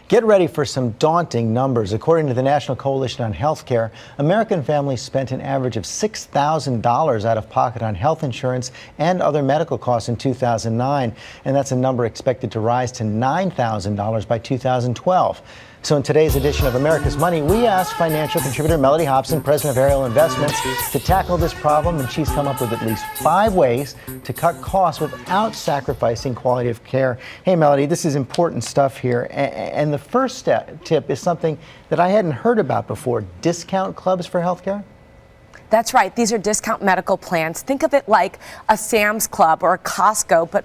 Get ready for some daunting numbers. According to the National Coalition on Healthcare, American families spent an average of $6,000 out of pocket on health insurance and other medical costs in 2009, and that's a number expected to rise to $9,000 by 2012. So in today's edition of America's Money, we asked financial contributor Melody Hobson, president of Ariel Investments, to tackle this problem, and she's come up with at least 5 ways to cut costs without sacrificing quality of care. Hey, Melody, this is important stuff here. And the first tip is something that I hadn't heard about before: discount clubs for healthcare. That's right. These are discount medical plans. Think of it like a Sam's Club or a Costco, but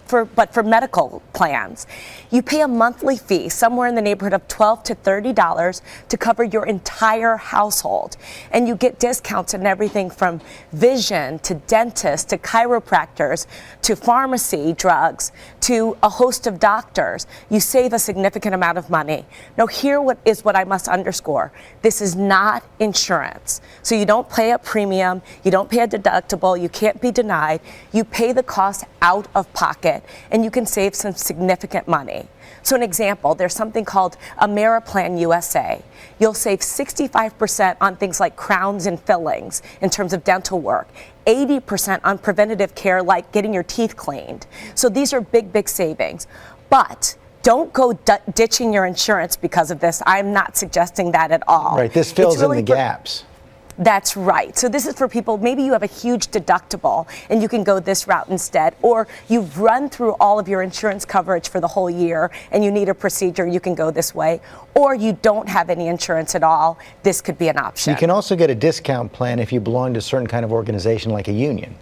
for medical plans. You pay a monthly fee, somewhere in the neighborhood of $12 to $30, to cover your entire household. And you get discounts in everything from vision to dentists to chiropractors to pharmacy drugs to a host of doctors. You save a significant amount of money. Now, here is what I must underscore. This is not insurance. So you don't pay a premium. You don't pay a deductible. You can't be denied. You pay the cost out of pocket, and you can save some significant money. So an example, there's something called AmeriPlan USA. You'll save 65% on things like crowns and fillings in terms of dental work, 80% on preventative care like getting your teeth cleaned. So these are big, big savings. But don't go ditching your insurance because of this. I'm not suggesting that at all. Right, this fills in the gaps. That's right. So this is for people, maybe you have a huge deductible and you can go this route instead, or you've run through all of your insurance coverage for the whole year and you need a procedure, you can go this way, or you don't have any insurance at all. This could be an option. You can also get a discount plan if you belong to a certain kind of organization like a union.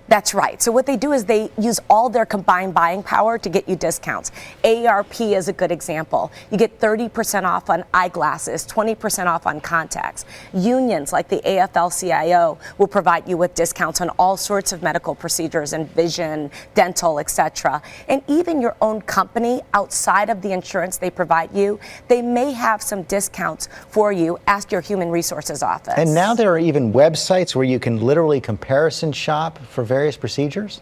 That's right. So what they do is they use all their combined buying power to get you discounts. AARP is a good example. You get 30% off on eyeglasses, 20% off on contacts. Unions like the AFL-CIO will provide you with discounts on all sorts of medical procedures and vision, dental, etc. And even your own company, outside of the insurance they provide you, they may have some discounts for you. Ask your human resources office. And now there are even websites where you can literally comparison shop for various procedures?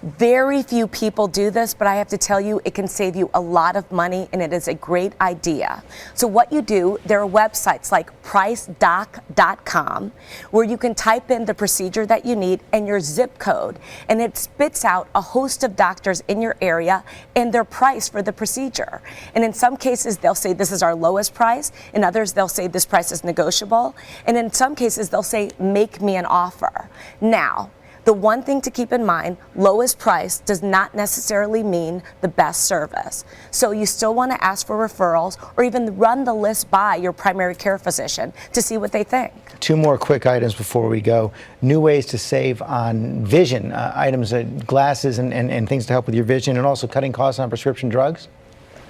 Very few people do this, but I have to tell you, it can save you a lot of money, and it is a great idea. So what you do, there are websites like pricedoc.com where you can type in the procedure that you need and your zip code, and it spits out a host of doctors in your area and their price for the procedure. And in some cases, they'll say this is our lowest price. In others, they'll say this price is negotiable. And in some cases, they'll say, make me an offer. Now, the one thing to keep in mind, lowest price does not necessarily mean the best service. So you still want to ask for referrals or even run the list by your primary care physician to see what they think. 2 more quick items before we go. New ways to save on vision, items, glasses and things to help with your vision, and also cutting costs on prescription drugs.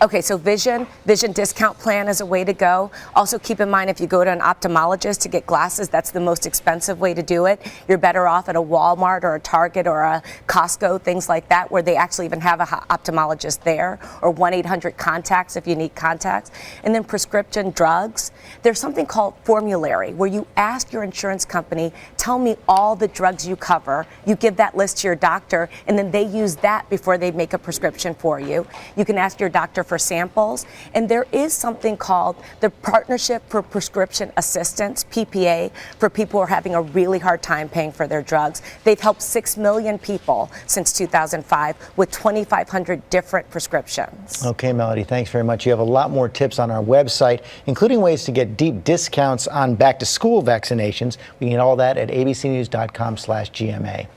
Okay, so vision discount plan is a way to go. Also keep in mind, if you go to an ophthalmologist to get glasses, that's the most expensive way to do it. You're better off at a Walmart or a Target or a Costco, things like that, where they actually even have an ophthalmologist there, or 1-800-CONTACTS if you need contacts. And then prescription drugs, there's something called formulary, where you ask your insurance company, tell me all the drugs you cover. You give that list to your doctor, and then they use that before they make a prescription for you. You can ask your doctor for samples, and there is something called the Partnership for Prescription Assistance, PPA, for people who are having a really hard time paying for their drugs. They've helped 6 million people since 2005 with 2,500 different prescriptions. Okay, Melody, thanks very much. You have a lot more tips on our website, including ways to get deep discounts on back-to-school vaccinations. We can get all that at abcnews.com/GMA.